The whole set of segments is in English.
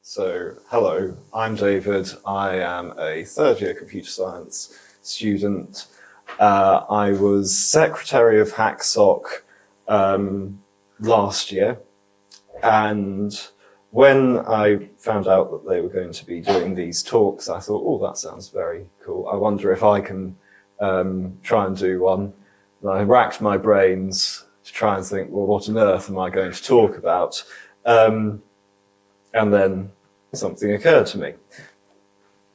So, hello, I'm David. I am a third-year computer science student. I was secretary of HackSoc last year, and when I found out that they were going to be doing these talks, I thought, oh, that sounds very cool. I wonder if I can try and do one. And I racked my brains to try and think, well, what on earth am I going to talk about? And then something occurred to me.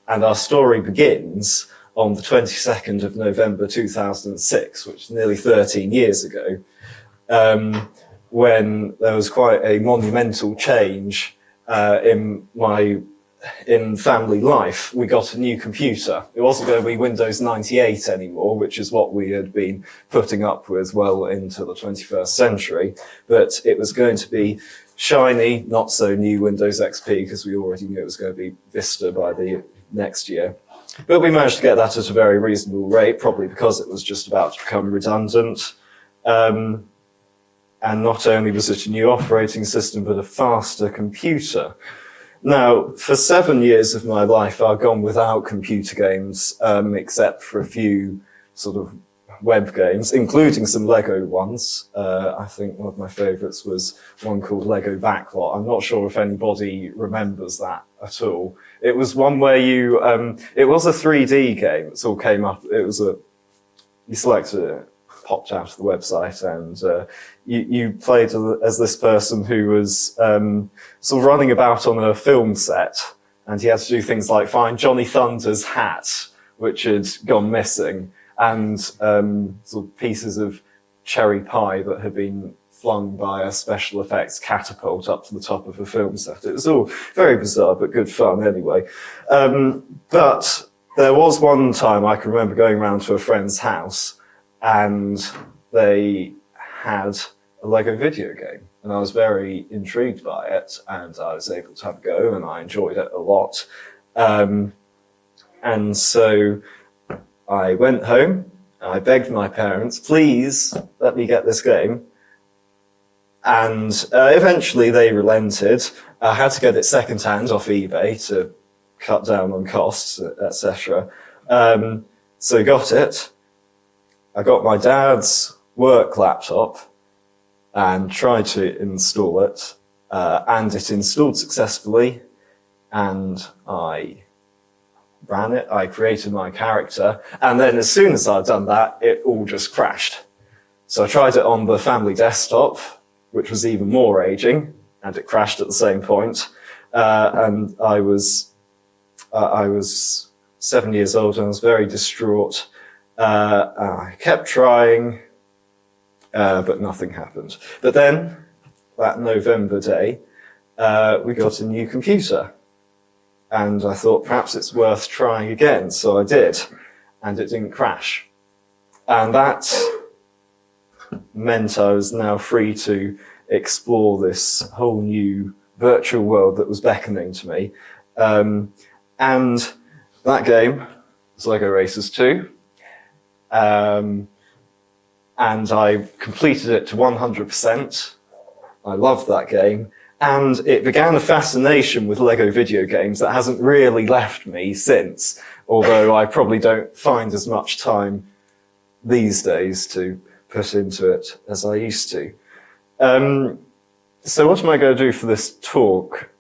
And our story begins on the 22nd of November 2006, which is nearly 13 years ago, when there was quite a monumental change in family life. We got a new computer. It wasn't going to be Windows 98 anymore, which is what we had been putting up with well into the 21st century, but it was going to be shiny, not so new Windows XP, because we already knew it was going to be Vista by the next year. But we managed to get that at a very reasonable rate, probably because it was just about to become redundant. And not only was it a new operating system, but a faster computer. Now, for 7 years of my life, I've gone without computer games, except for a few sort of web games, including some Lego ones. I think one of my favourites was one called Lego Backlot. I'm not sure if anybody remembers that at all. It was one where you, it was a 3D game. It all came up, you selected it, popped out of the website, and you played as this person who was sort of running about on a film set, and he had to do things like find Johnny Thunder's hat, which had gone missing, and sort of pieces of cherry pie that had been flung by a special effects catapult up to the top of a film set. It was all very bizarre, but good fun anyway. But there was one time I can remember going around to a friend's house, and they had a Lego video game, and I was very intrigued by it, and I was able to have a go, and I enjoyed it a lot. And so I went home, I begged my parents, please let me get this game. And eventually they relented. I had to get it secondhand off eBay to cut down on costs, etc. So got it. I got my dad's work laptop and tried to install it, and it installed successfully, and I ran it, I created my character, and then as soon as I'd done that, it all just crashed. So I tried it on the family desktop, which was even more raging, and it crashed at the same point. And I was 7 years old, and I was very distraught. I kept trying, but nothing happened. But then, that November day, we got a new computer. And I thought perhaps it's worth trying again, so I did, and it didn't crash. And that meant I was now free to explore this whole new virtual world that was beckoning to me. And that game was Lego Racers 2. And I completed it to 100%. I loved that game. And it began a fascination with Lego video games that hasn't really left me since, although I probably don't find as much time these days to put into it as I used to. So what am I going to do for this talk?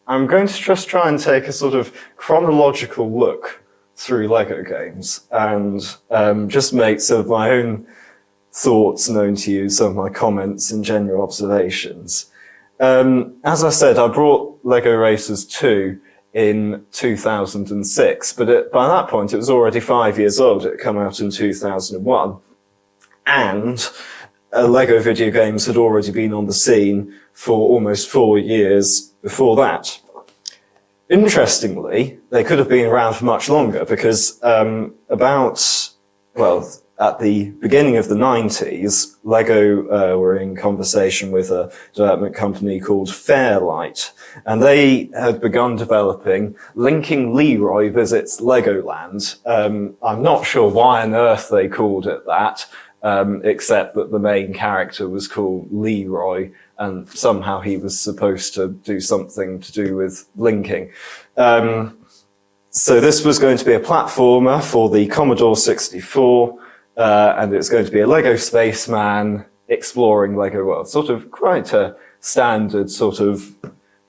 I'm going to just try and take a sort of chronological look through Lego games and just make some of my own thoughts known to you, some of my comments and general observations. As I said, I brought Lego Racers 2 in 2006, but by that point it was already 5 years old. It had come out in 2001. And Lego video games had already been on the scene for almost 4 years before that. Interestingly, they could have been around for much longer because at the beginning of the 90s, Lego were in conversation with a development company called Fairlight, and they had begun developing Linking Leroy Visits Legoland. I'm not sure why on earth they called it that, except that the main character was called Leroy, and somehow he was supposed to do something to do with linking. So this was going to be a platformer for the Commodore 64, and it was going to be a Lego spaceman exploring Lego world. Sort of quite a standard sort of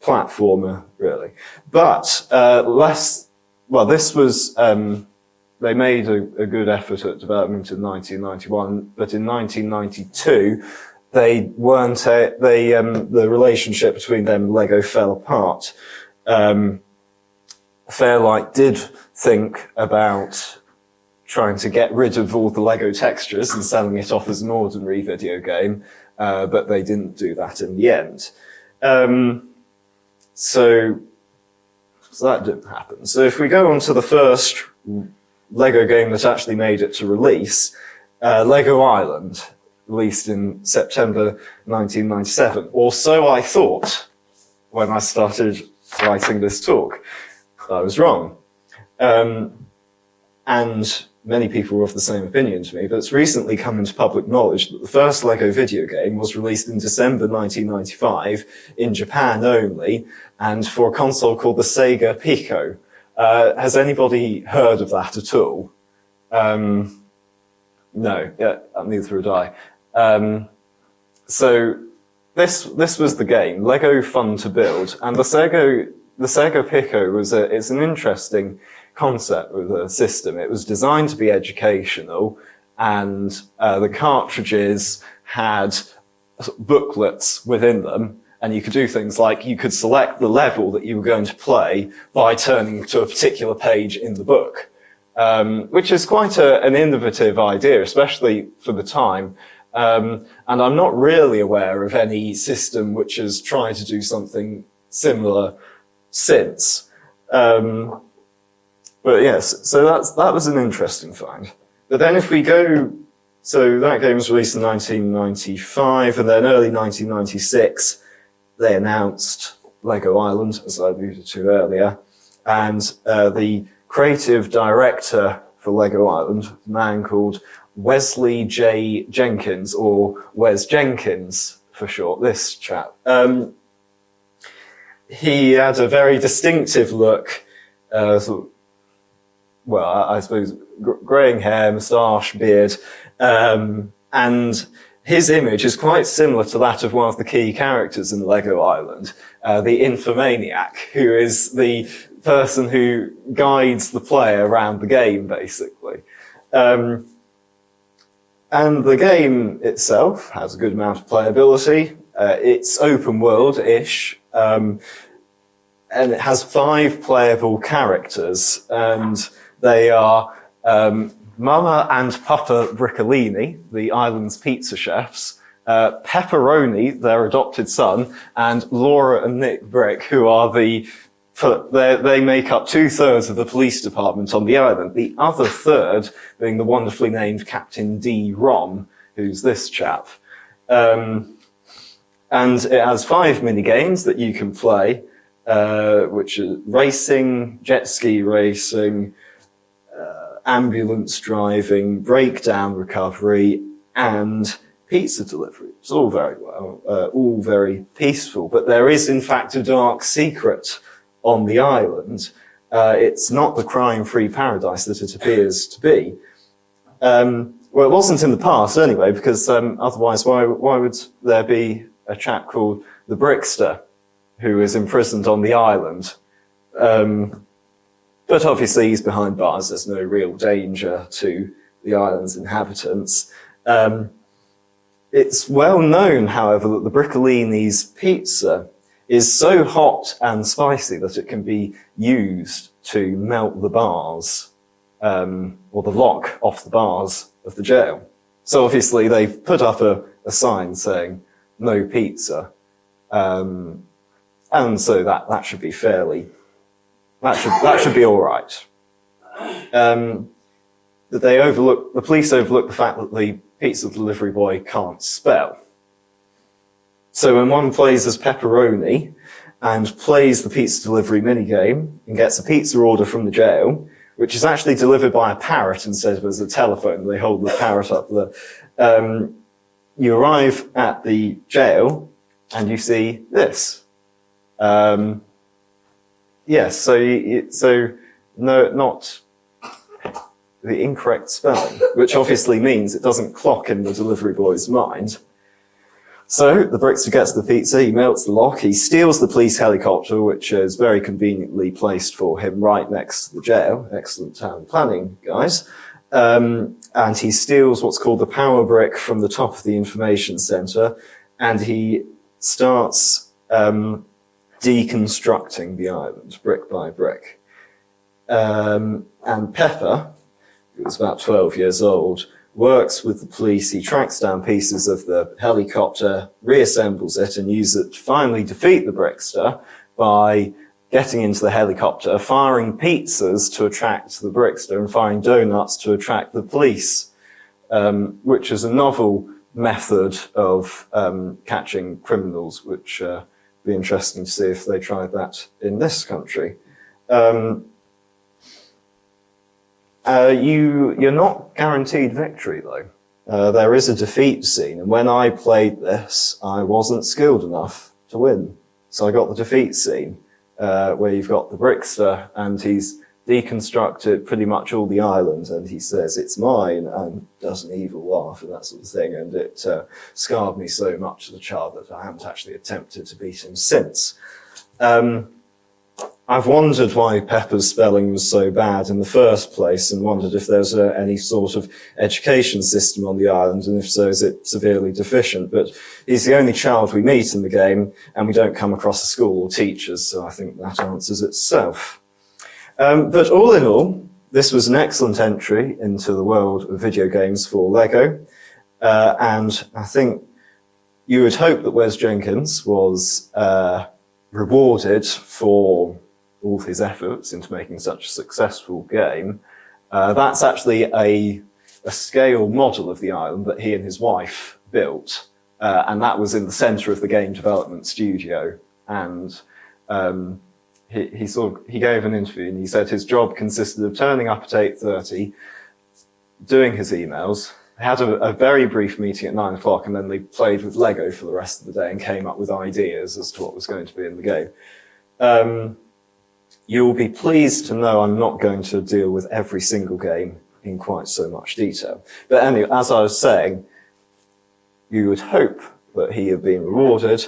platformer, really. But this was, they made a good effort at development in 1991, but in 1992, the relationship between them and Lego fell apart. Fairlight did think about trying to get rid of all the Lego textures and selling it off as an ordinary video game, but they didn't do that in the end. So that didn't happen. So if we go on to the first Lego game that actually made it to release, Lego Island, released in September 1997, or so I thought when I started writing this talk. I was wrong. And many people were of the same opinion to me, but it's recently come into public knowledge that the first Lego video game was released in December 1995 in Japan only, and for a console called the Sega Pico. Has anybody heard of that at all? No, yeah, neither had I. So this was the game, Lego Fun to Build, and the Sega Pico it's an interesting concept with a system. It was designed to be educational, and the cartridges had booklets within them, and you could do things like you could select the level that you were going to play by turning to a particular page in the book, which is quite an innovative idea, especially for the time. And I'm not really aware of any system which has tried to do something similar since. But yes, so that was an interesting find. But then if we go, so that game was released in 1995, and then early 1996, they announced Lego Island, as I alluded to earlier, and the creative director for Lego Island, a man called Wesley J. Jenkins, or Wes Jenkins for short, this chap. He had a very distinctive look, I suppose, greying hair, moustache, beard, and his image is quite similar to that of one of the key characters in Lego Island, the Infomaniac, who is the person who guides the player around the game, basically. And the game itself has a good amount of playability. It's open world-ish, and it has 5 playable characters, and they are Mama and Papa Briccolini, the island's pizza chefs, Pepperoni, their adopted son, and Laura and Nick Brick, who are they make up 2/3 of the police department on the island. The other third being the wonderfully named Captain D. Rom, who's this chap. And it has 5 mini games that you can play, which are racing, jet ski racing, ambulance driving, breakdown recovery, and pizza delivery. It's all very well, all very peaceful, but there is in fact a dark secret on the island. It's not the crime-free paradise that it appears to be. Well, it wasn't in the past anyway, because otherwise why would there be a chap called the Brickster who is imprisoned on the island? But obviously he's behind bars. There's no real danger to the island's inhabitants. It's well known, however, that the Briccolini's pizza is so hot and spicy that it can be used to melt the bars, or the lock off the bars of the jail. So obviously they've put up a sign saying no pizza. And so that should be that should be all right. The police overlook the fact that the pizza delivery boy can't spell. So when one plays as Pepperoni and plays the pizza delivery minigame and gets a pizza order from the jail, which is actually delivered by a parrot instead of as a telephone, they hold the parrot up there. You arrive at the jail, and you see this. Yes, so no, not the incorrect spelling, which obviously means it doesn't clock in the delivery boy's mind. So the Brickster gets the pizza, he melts the lock, he steals the police helicopter, which is very conveniently placed for him right next to the jail. Excellent town planning, guys. And he steals what's called the power brick from the top of the information center, and he starts deconstructing the island, brick by brick. And Pepper, who was about 12 years old, works with the police. He tracks down pieces of the helicopter, reassembles it, and uses it to finally defeat the Brickster by getting into the helicopter, firing pizzas to attract the Brickster, and firing donuts to attract the police, which is a novel method of catching criminals, which be interesting to see if they tried that in this country. You're not guaranteed victory, though. There is a defeat scene, and when I played this, I wasn't skilled enough to win. So I got the defeat scene, where you've got the Brickster, and he's deconstructed pretty much all the island, and he says, "It's mine," and does an evil laugh and that sort of thing, and it scarred me so much as a child that I haven't actually attempted to beat him since. I've wondered why Pepper's spelling was so bad in the first place, and wondered if there was any sort of education system on the island, and if so, is it severely deficient? But he's the only child we meet in the game, and we don't come across a school or teachers, so I think that answers itself. But all in all, this was an excellent entry into the world of video games for LEGO, and I think you would hope that Wes Jenkins was rewarded for all his efforts into making such a successful game. That's actually a scale model of the island that he and his wife built, and that was in the center of the game development studio. And he gave an interview, and he said his job consisted of turning up at 8:30, doing his emails. They had a very brief meeting at 9 o'clock, and then they played with Lego for the rest of the day and came up with ideas as to what was going to be in the game. You'll be pleased to know I'm not going to deal with every single game in quite so much detail. But anyway, as I was saying, you would hope that he had been rewarded.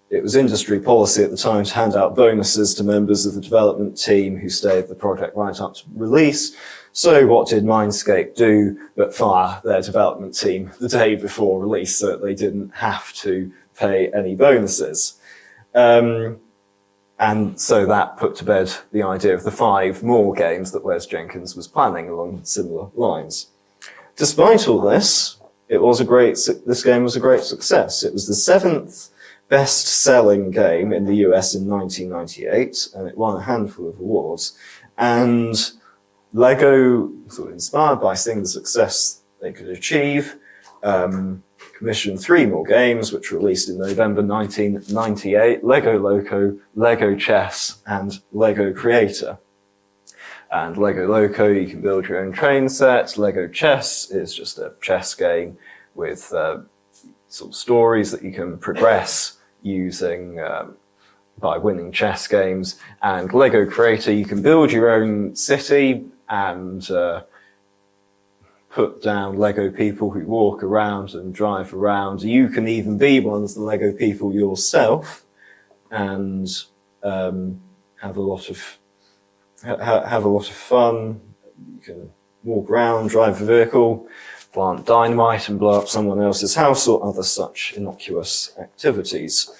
It was industry policy at the time to hand out bonuses to members of the development team who stayed the project right up to release. So what did Mindscape do but fire their development team the day before release so that they didn't have to pay any bonuses? And so that put to bed the idea of the 5 more games that Wes Jenkins was planning along similar lines. Despite all this, this game was a great success. It was the 7th best-selling game in the US in 1998, and it won a handful of awards. And LEGO, sort of inspired by seeing the success they could achieve, commissioned 3 more games, which were released in November 1998, Lego Loco, Lego Chess, and Lego Creator. And Lego Loco, you can build your own train set. Lego Chess is just a chess game with sort of stories that you can progress using by winning chess games. And Lego Creator, you can build your own city and put down Lego people who walk around and drive around. You can even be one of the Lego people yourself and have a lot of fun. You can walk around, drive a vehicle, plant dynamite and blow up someone else's house, or other such innocuous activities.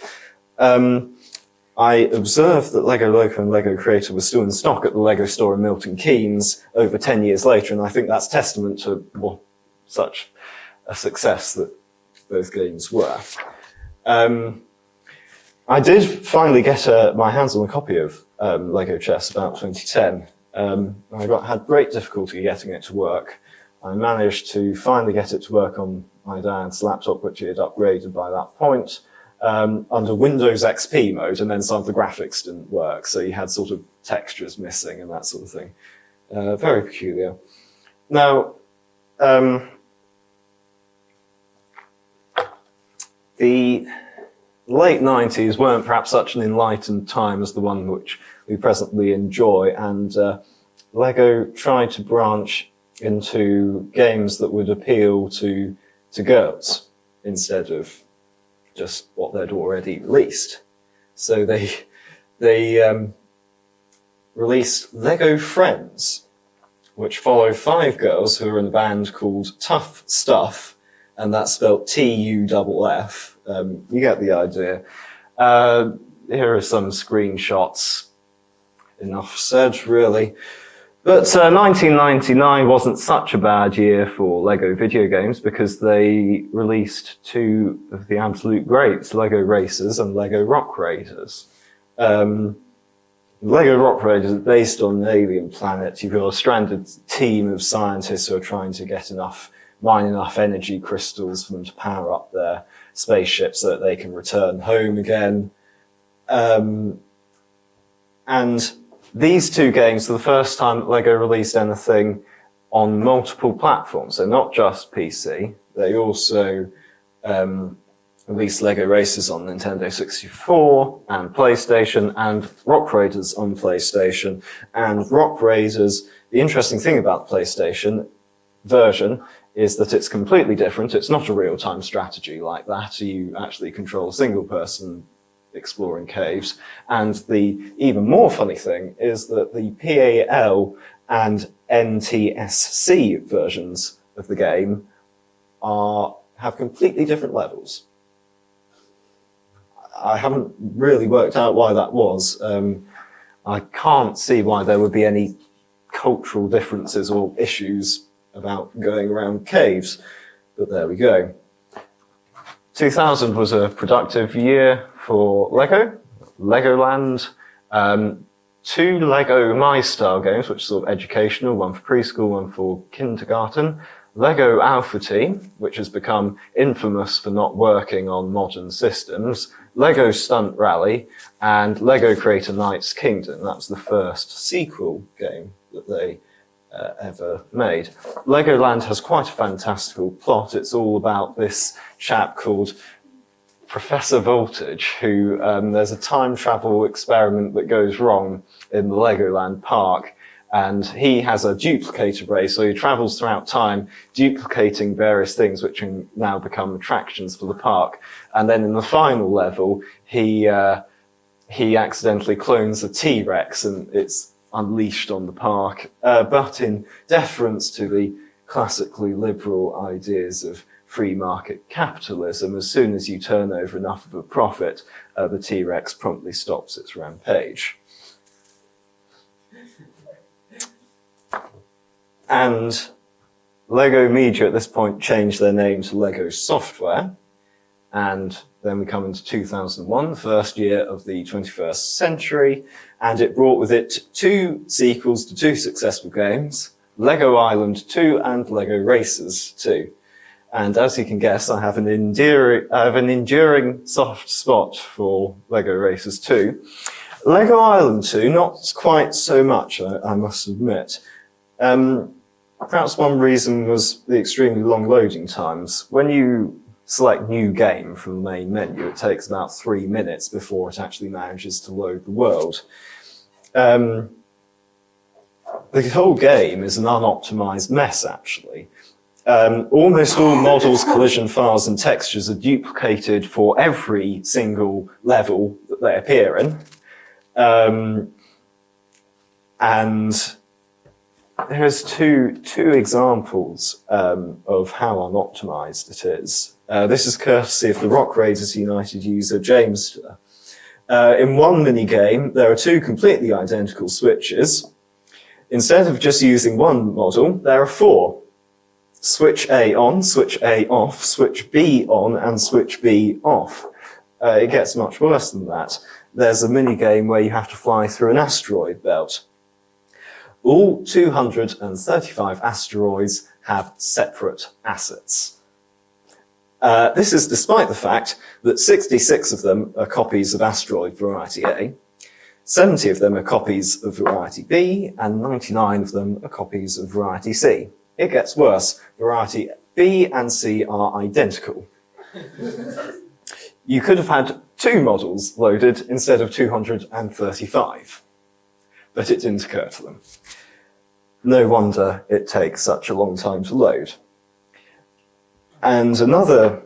I observed that Lego Loco and Lego Creator were still in stock at the Lego store in Milton Keynes over 10 years later, and I think that's testament to what such a success that both games were. I did finally get my hands on a copy of Lego Chess about 2010. I had great difficulty getting it to work. I managed to finally get it to work on my dad's laptop, which he had upgraded by that point, under Windows XP mode, and then some of the graphics didn't work, so you had sort of textures missing and that sort of thing. Very peculiar. Now, the the late 90s weren't perhaps such an enlightened time as the one which we presently enjoy, and Lego tried to branch into games that would appeal to girls instead of just what they'd already released. So they released Lego Friends, which follow 5 girls who are in a band called Tough Stuff, and that's spelled Tuff. You get the idea. Here are some screenshots. Enough said, really. But 1999 wasn't such a bad year for Lego video games because they released 2 of the absolute greats, Lego Racers and Lego Rock Raiders. Lego Rock Raiders is based on an alien planet. You've got a stranded team of scientists who are trying to mine enough energy crystals for them to power up their spaceship so that they can return home again. And these 2 games are the first time that Lego released anything on multiple platforms. So not just PC, they also released Lego Racers on Nintendo 64 and PlayStation, and Rock Raiders on PlayStation. And Rock Raiders, the interesting thing about the PlayStation version is that it's completely different. It's not a real-time strategy like that. You actually control a single person exploring caves. And the even more funny thing is that the PAL and NTSC versions of the game have completely different levels. I haven't really worked out why that was. I can't see why there would be any cultural differences or issues about going around caves, but there we go. 2000 was a productive year for Lego. Legoland, 2 Lego My Style games, which are sort of educational, one for preschool, one for kindergarten. Lego Alpha Team, which has become infamous for not working on modern systems. Lego Stunt Rally, and Lego Creator Knight's Kingdom. That was the first sequel game that they ever made. Legoland has quite a fantastical plot. It's all about this chap called Professor Voltage, who there's a time travel experiment that goes wrong in the Legoland park, and he has a duplicator race, so he travels throughout time, duplicating various things which can now become attractions for the park. And then in the final level, he accidentally clones a T-Rex, and it's unleashed on the park. But in deference to the classically liberal ideas of free market capitalism, as soon as you turn over enough of a profit, the T-Rex promptly stops its rampage. And Lego Media at this point changed their name to Lego Software. And then we come into 2001, the first year of the 21st century, and it brought with it 2 sequels to 2 successful games, Lego Island 2 and Lego Racers 2. And as you can guess, I have an enduring soft spot for Lego Racers 2. Lego Island 2, not quite so much, I must admit. Perhaps one reason was the extremely long loading times. When you select new game from the main menu, it takes about 3 minutes before it actually manages to load the world. The whole game is an unoptimized mess, actually. Almost all models, collision files, and textures are duplicated for every single level that they appear in. And there's two examples of how unoptimized it is. This is courtesy of the Rock Raiders United user James. In one mini-game, there are 2 completely identical switches. Instead of just using one model, there are 4. Switch A on, switch A off, switch B on, and switch B off. It gets much worse than that. There's a mini-game where you have to fly through an asteroid belt. All 235 asteroids have separate assets. This is despite the fact that 66 of them are copies of asteroid variety A, 70 of them are copies of variety B, and 99 of them are copies of variety C. It gets worse. Variety B and C are identical. You could have had 2 models loaded instead of 235. But it didn't occur to them. No wonder it takes such a long time to load. And another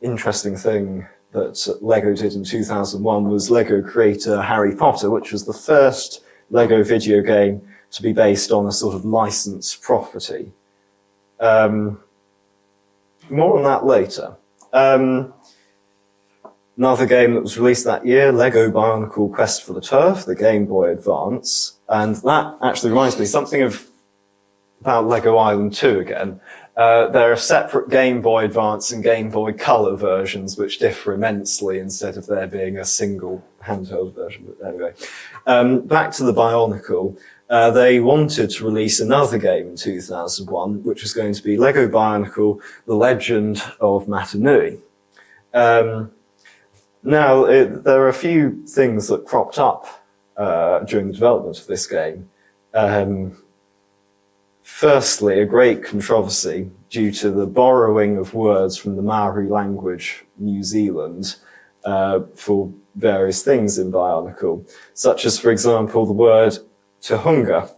interesting thing that LEGO did in 2001 was LEGO create Harry Potter, which was the first LEGO video game to be based on a sort of licensed property. More on that later. Another game that was released that year, LEGO Bionicle Quest for the Turf, the Game Boy Advance. And that actually reminds me something about LEGO Island 2 again. There are separate Game Boy Advance and Game Boy Color versions which differ immensely instead of there being a single handheld version. But anyway, back to the Bionicle. They wanted to release another game in 2001, which was going to be LEGO Bionicle, The Legend of Matanui. Now, there are a few things that cropped up during the development of this game. Firstly, a great controversy due to the borrowing of words from the Maori language, New Zealand, for various things in Bionicle, such as, for example, the word Tuhunga,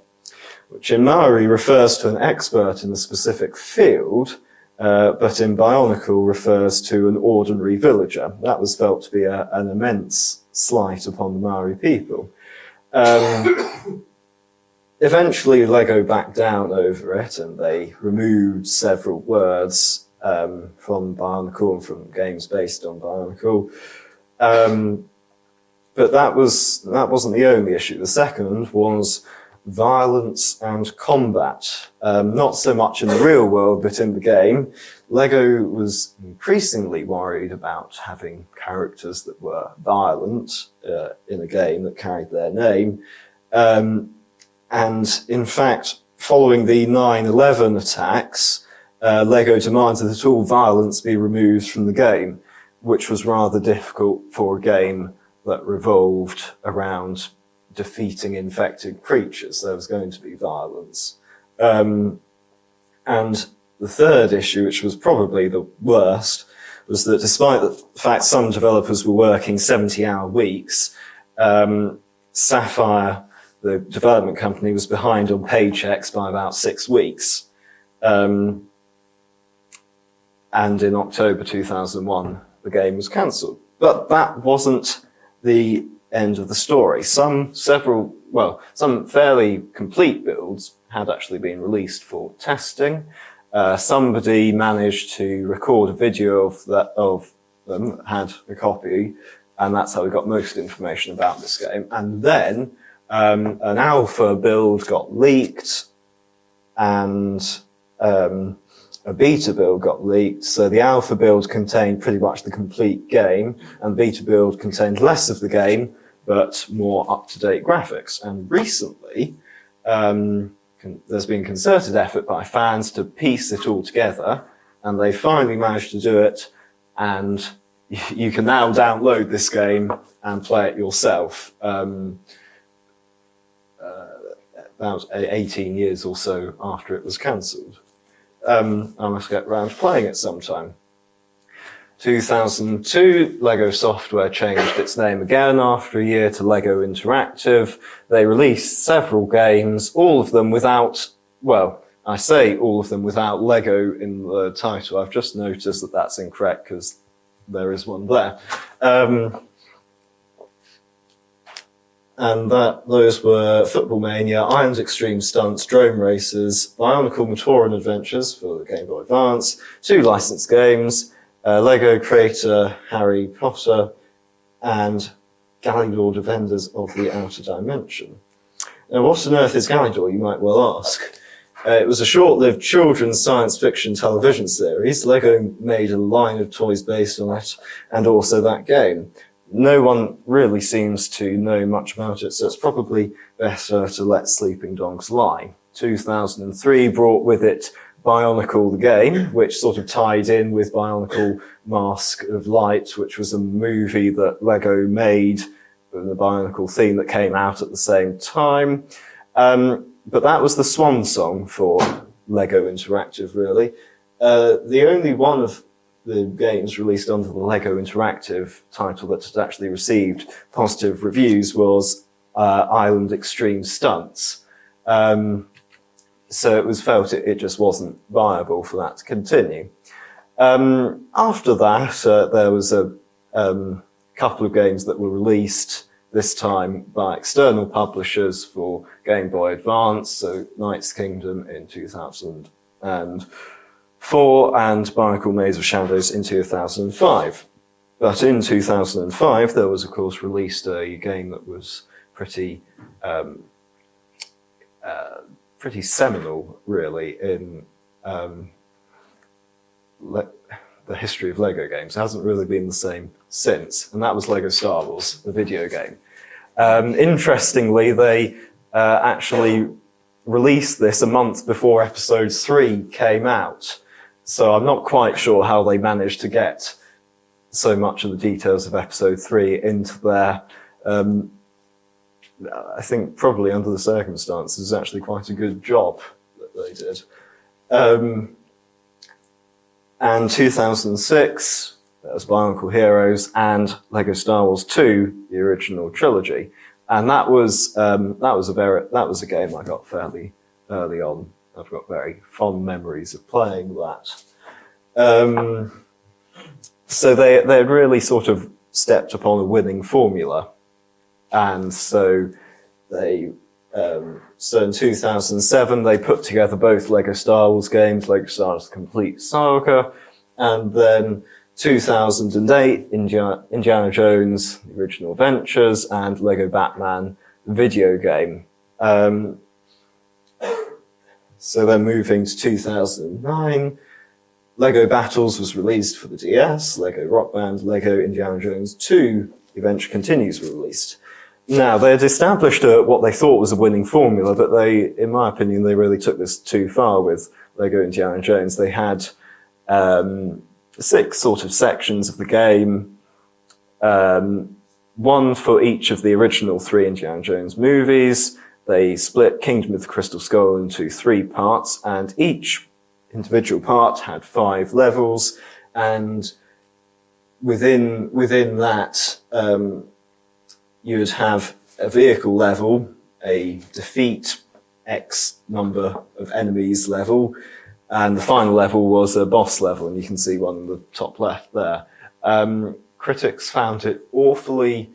which in Maori refers to an expert in a specific field, but in Bionicle refers to an ordinary villager. That was felt to be an immense slight upon the Maori people. Eventually, LEGO backed down over it, and they removed several words from Bionicle and from games based on Bionicle. But that wasn't the only issue. The second was violence and combat. Not so much in the real world, but in the game. LEGO was increasingly worried about having characters that were violent in a game that carried their name. And in fact, following the 9/11 attacks, LEGO demanded that all violence be removed from the game, which was rather difficult for a game that revolved around defeating infected creatures. There was going to be violence. And the third issue, which was probably the worst, was that despite the fact some developers were working 70-hour weeks, Sapphire, the development company, was behind on paychecks by about 6 weeks. And in October 2001, the game was cancelled. But that wasn't the end of the story. Some fairly complete builds had actually been released for testing. Somebody managed to record a video of them, had a copy, and that's how we got most information about this game. And then an alpha build got leaked, and a beta build got leaked. So the alpha build contained pretty much the complete game, and the beta build contained less of the game, but more up-to-date graphics. And recently, there's been concerted effort by fans to piece it all together, and they finally managed to do it, and you can now download this game and play it yourself. About 18 years or so after it was cancelled. I must get round to playing it sometime. 2002, LEGO Software changed its name again after a year to LEGO Interactive. They released several games, all of them without, well, I say all of them without LEGO in the title. I've just noticed that that's incorrect because there is one there. And those were Football Mania, Iron's Extreme Stunts, Drone Races, Bionicle Matoran Adventures for the Game Boy Advance, 2 licensed games, LEGO Creator Harry Potter, and Galidor Defenders of the Outer Dimension. Now, what on earth is Galidor, you might well ask? It was a short-lived children's science fiction television series. LEGO made a line of toys based on it, and also that game. No one really seems to know much about it, so it's probably better to let sleeping dogs lie. 2003 brought with it Bionicle the game, which sort of tied in with Bionicle Mask of Light, which was a movie that LEGO made with the Bionicle theme that came out at the same time. But that was the swan song for LEGO Interactive, really. The only one of the games released under the Lego Interactive title that had actually received positive reviews was Island Extreme Stunts. So it was felt it just wasn't viable for that to continue. After that, there was a couple of games that were released, this time by external publishers for Game Boy Advance, so Knight's Kingdom in 2004 and Bionicle Maze of Shadows in 2005. But in 2005, there was, of course, released a game that was pretty seminal, really, in the history of Lego games. It hasn't really been the same since, and that was Lego Star Wars, the video game. Interestingly, they actually released this a month before Episode 3 came out, so I'm not quite sure how they managed to get so much of the details of Episode 3 into there. I think probably under the circumstances, actually quite a good job that they did. And 2006, there was Bionicle Heroes and Lego Star Wars 2, the original trilogy, and that was a game I got fairly early on. I've got very fond memories of playing that. So they really sort of stepped upon a winning formula, and so so in 2007, they put together both Lego Star Wars games, Lego Star Wars Complete Saga, and then 2008, Indiana Jones, The Original Adventures, and Lego Batman, the video game. So then moving to 2009, Lego Battles was released for the DS, Lego Rock Band, Lego Indiana Jones 2, The Adventure Continues were released. Now, they had established what they thought was a winning formula, but in my opinion, they really took this too far with Lego Indiana Jones. They had 6 sort of sections of the game, one for each of the original 3 Indiana Jones movies. They split Kingdom of the Crystal Skull into 3 parts, and each individual part had 5 levels, and within that, you would have a vehicle level, a defeat X number of enemies level, and the final level was a boss level, and you can see one in the top left there. Critics found it awfully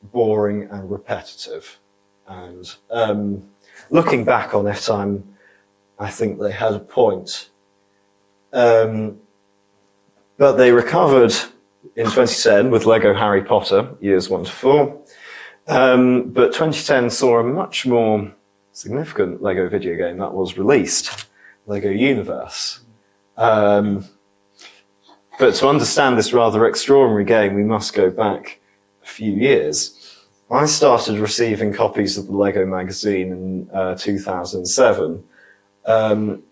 boring and repetitive, and looking back on it, I think they had a point. But they recovered in 2010 with Lego Harry Potter, years 1 to 4. But 2010 saw a much more significant Lego video game that was released, Lego Universe. But to understand this rather extraordinary game, we must go back a few years. I started receiving copies of the Lego magazine in 2007. And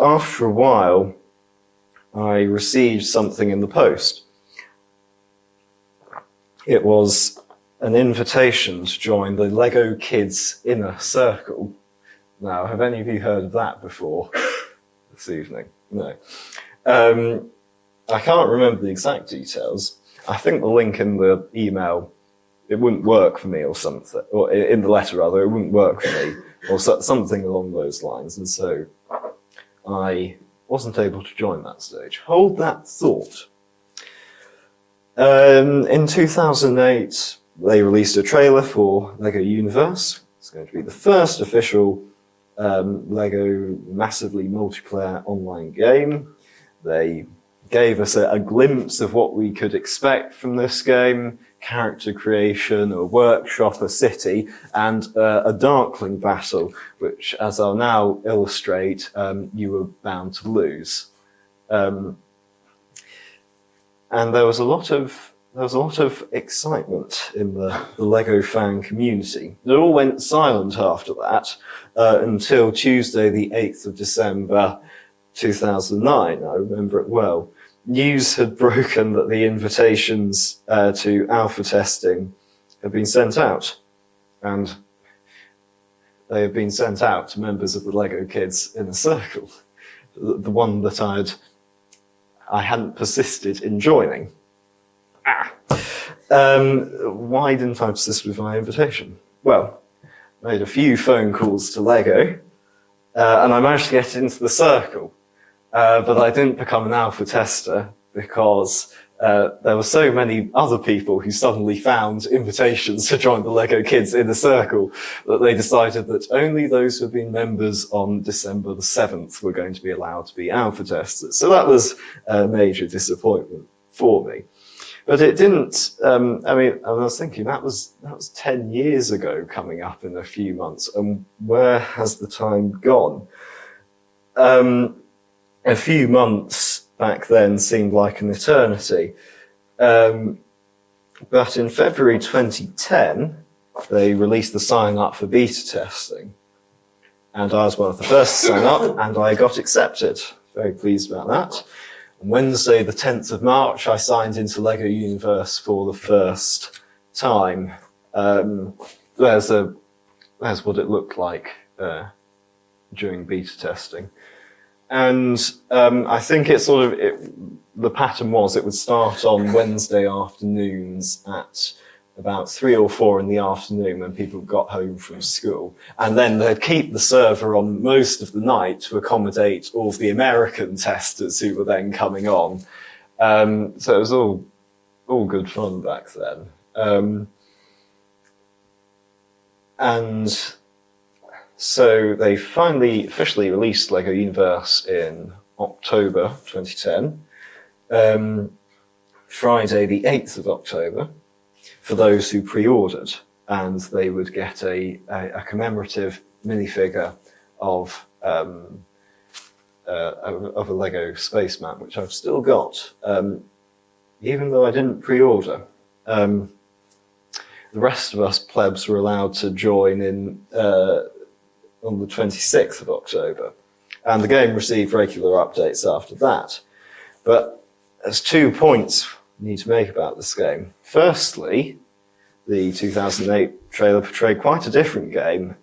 after a while, I received something in the post. It was an invitation to join the Lego Kids Inner Circle. Now, have any of you heard of that before this evening? No. I can't remember the exact details. I think the link in the email, it wouldn't work for me or something, or in the letter rather, it wouldn't work for me, or something along those lines, and so I wasn't able to join that stage. Hold that thought. In 2008, they released a trailer for Lego Universe. It's going to be the first official Lego massively multiplayer online game. They gave us a glimpse of what we could expect from this game: character creation, a workshop, a city, and a Darkling battle, which, as I'll now illustrate, you were bound to lose. And there was a lot of excitement in the Lego fan community. It all went silent after that until Tuesday, the 8th of December, 2009. I remember it well. News had broken that the invitations to alpha testing had been sent out, and they had been sent out to members of the Lego Kids Inner Circle, the one that I hadn't persisted in joining. Why didn't I persist with my invitation? Well, I made a few phone calls to Lego, and I managed to get into the circle. But I didn't become an alpha tester because there were so many other people who suddenly found invitations to join the Lego Kids Inner Circle that they decided that only those who had been members on December the 7th were going to be allowed to be alpha testers. So that was a major disappointment for me. But it didn't, I was thinking that was 10 years ago coming up in a few months, and where has the time gone? A few months back then seemed like an eternity. But in February 2010, they released the sign up for beta testing. And I was one of the first to sign up, and I got accepted. Very pleased about that. On Wednesday, the 10th of March, I signed into Lego Universe for the first time. There's what it looked like during beta testing. And I think the pattern was it would start on Wednesday afternoons at about 3 or 4 in the afternoon when people got home from school. And then they'd keep the server on most of the night to accommodate all of the American testers who were then coming on. So it was all good fun back then. And so they finally officially released Lego Universe in October 2010, Friday the 8th of October, for those who pre-ordered, and they would get a commemorative minifigure of a Lego spaceman, which I've still got, even though I didn't pre-order. The rest of us plebs were allowed to join in on the 26th of October, and the game received regular updates after that. But there's 2 points I need to make about this game. Firstly, the 2008 trailer portrayed quite a different game.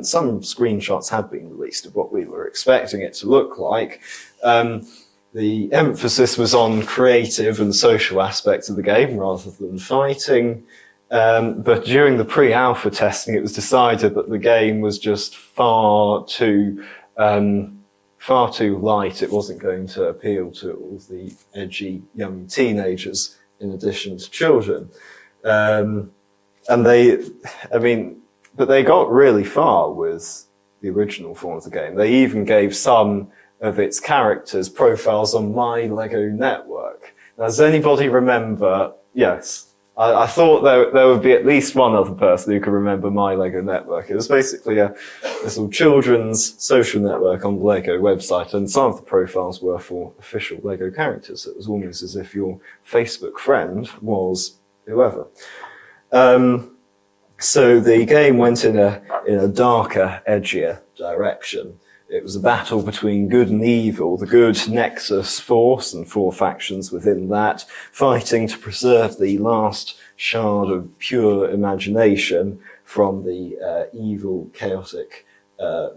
Some screenshots had been released of what we were expecting it to look like. The emphasis was on creative and social aspects of the game rather than fighting. But during the pre-alpha testing, it was decided that the game was just far too light. It wasn't going to appeal to all the edgy young teenagers in addition to children. But they got really far with the original form of the game. They even gave some of its characters profiles on My Lego Network. Now, does anybody remember? Yes. I thought there would be at least one other person who could remember My Lego Network. It was basically a little children's social network on the Lego website, and some of the profiles were for official Lego characters. It was almost as if your Facebook friend was whoever. So the game went in a darker, edgier direction. It was a battle between good and evil, the good Nexus force and 4 factions within that, fighting to preserve the last shard of pure imagination from the evil, chaotic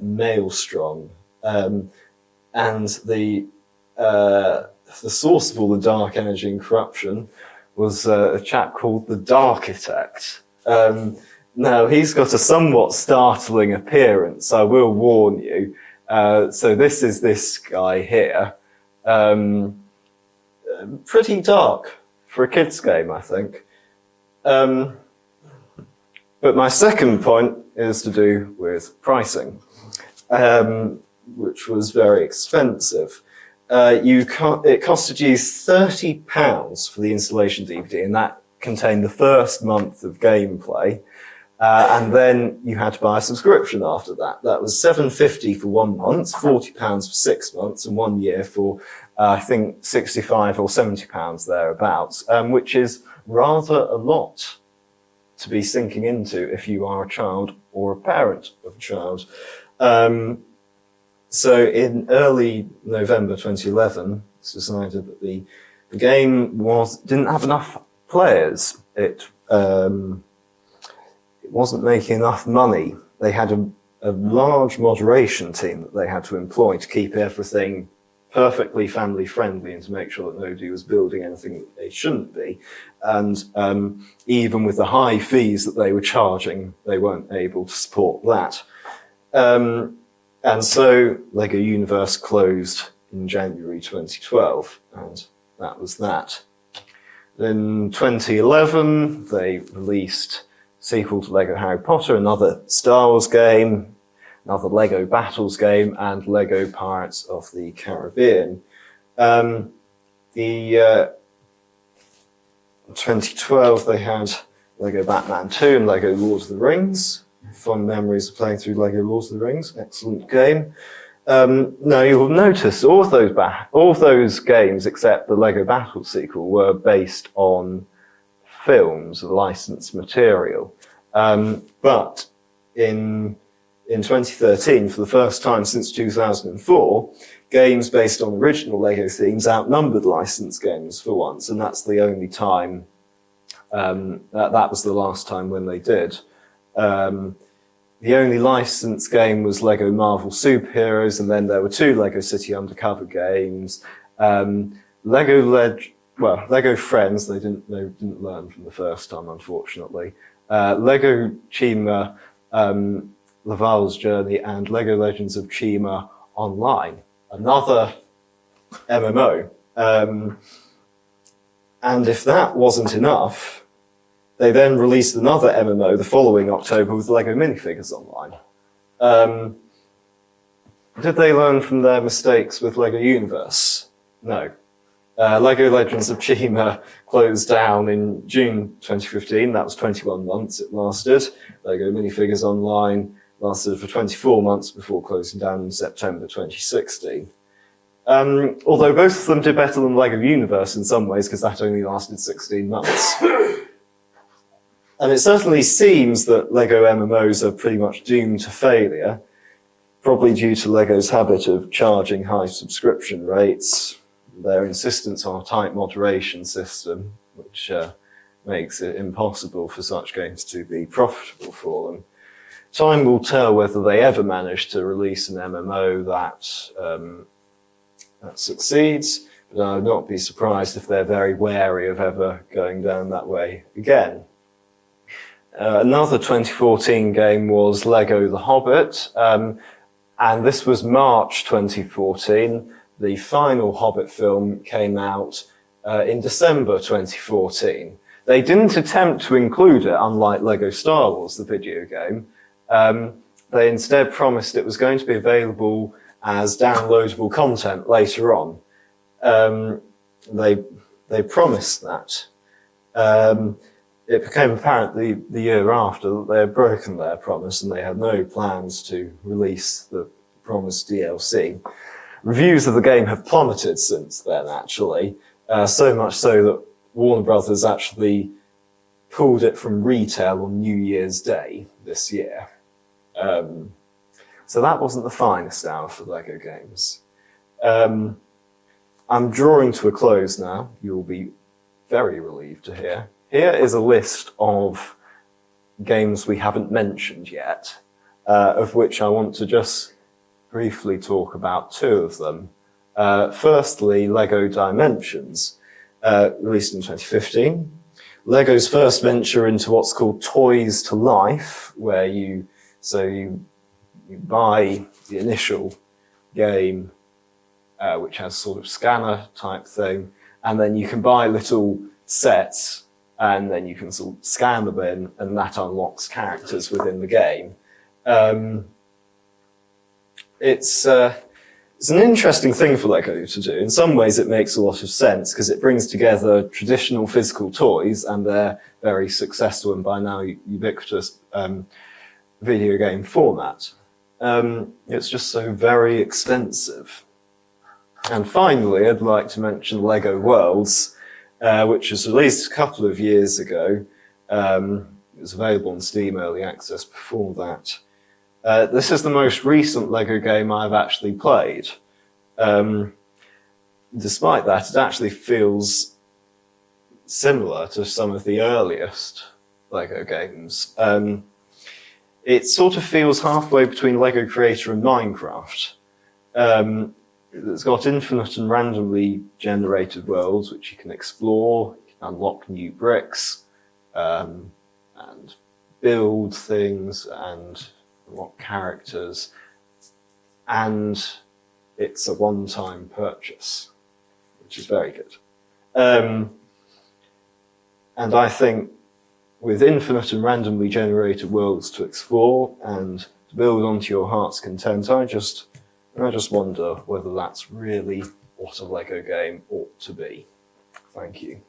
maelstrom. And the source of all the dark energy and corruption was a chap called the Darkitect. Now, he's got a somewhat startling appearance, I will warn you. So this is this guy here. Pretty dark for a kid's game, I think. But my second point is to do with pricing, which was very expensive. It costed you £30 for the installation DVD, and that contained the first month of gameplay. And then you had to buy a subscription after that. That was £7.50 for 1 month, £40 for 6 months, and 1 year for, I think, £65 or £70 thereabouts, which is rather a lot to be sinking into if you are a child or a parent of a child. So in early November 2011, it's decided that the game didn't have enough players. It wasn't making enough money. They had a large moderation team that they had to employ to keep everything perfectly family friendly and to make sure that nobody was building anything that they shouldn't be. And even with the high fees that they were charging, they weren't able to support that. And so Lego Universe closed in January 2012, and that was that. In 2011, they released a sequel to Lego Harry Potter, another Star Wars game, another Lego Battles game, and Lego Pirates of the Caribbean. The 2012, they had Lego Batman 2 and Lego Lord of the Rings. Fond memories of playing through Lego Lord of the Rings. Excellent game. Now you'll notice all of those games, except the Lego Battle sequel, were based on films, licensed material. But in 2013, for the first time since 2004, games based on original Lego themes outnumbered licensed games for once, and that's the only time, that was the last time when they did. The only licensed game was Lego Marvel Superheroes, and then there were 2 Lego City Undercover games. Lego Friends, they didn't learn from the first time, unfortunately. Lego Chima, Laval's Journey, and Lego Legends of Chima Online, another MMO. And if that wasn't enough, they then released another MMO the following October with Lego Minifigures Online. Did they learn from their mistakes with Lego Universe? No. Lego Legends of Chima closed down in June 2015. That was 21 months it lasted. Lego Minifigures Online lasted for 24 months before closing down in September 2016. Although both of them did better than Lego Universe in some ways, because that only lasted 16 months. And it certainly seems that Lego MMOs are pretty much doomed to failure, probably due to Lego's habit of charging high subscription rates, their insistence on a tight moderation system, which makes it impossible for such games to be profitable for them. Time will tell whether they ever manage to release an MMO that succeeds, but I would not be surprised if they're very wary of ever going down that way again. Another 2014 game was Lego The Hobbit, and this was March 2014. The final Hobbit film came out in December 2014. They didn't attempt to include it, unlike Lego Star Wars, the video game. They instead promised it was going to be available as downloadable content later on. They promised that. It became apparent the year after that they had broken their promise and they had no plans to release the promised DLC. Reviews of the game have plummeted since then, actually, so much so that Warner Brothers actually pulled it from retail on New Year's Day this year. So that wasn't the finest hour for Lego games. I'm drawing to a close now. You'll be very relieved to hear. Here is a list of games we haven't mentioned yet, of which I want to just briefly talk about 2 of them. Firstly, Lego Dimensions, released in 2015. Lego's first venture into what's called Toys to Life, where you buy the initial game, which has sort of scanner type thing, and then you can buy little sets, and then you can sort of scan them in, and that unlocks characters within the game. It's an interesting thing for Lego to do. In some ways it makes a lot of sense, because it brings together traditional physical toys and their very successful and by now ubiquitous video game format. It's just so very expensive. And finally, I'd like to mention Lego Worlds, which was released a couple of years ago. It was available on Steam Early Access before that. This is the most recent Lego game I've actually played. Despite that, it actually feels similar to some of the earliest Lego games. It sort of feels halfway between Lego Creator and Minecraft. it's got infinite and randomly generated worlds which you can explore, you can unlock new bricks, and build things and unlock characters, and it's a one-time purchase, which is very good. And I think with infinite and randomly generated worlds to explore and to build onto your heart's content, I just wonder whether that's really what a Lego game ought to be. Thank you.